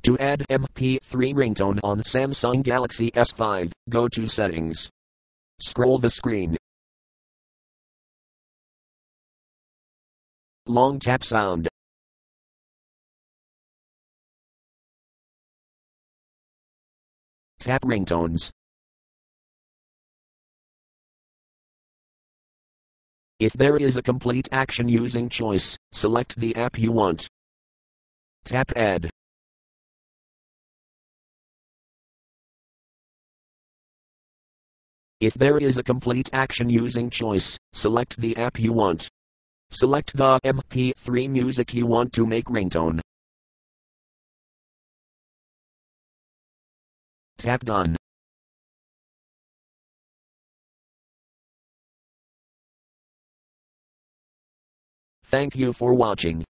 To add mp3 ringtone on Samsung Galaxy S5, go to Settings. Scroll the screen. Long tap sound. Tap ringtones. If there is a complete action using choice, select the app you want. Tap Add. If there is a complete action using choice, select the app you want. Select the mp3 music you want to make ringtone. Tap Done. Thank you for watching.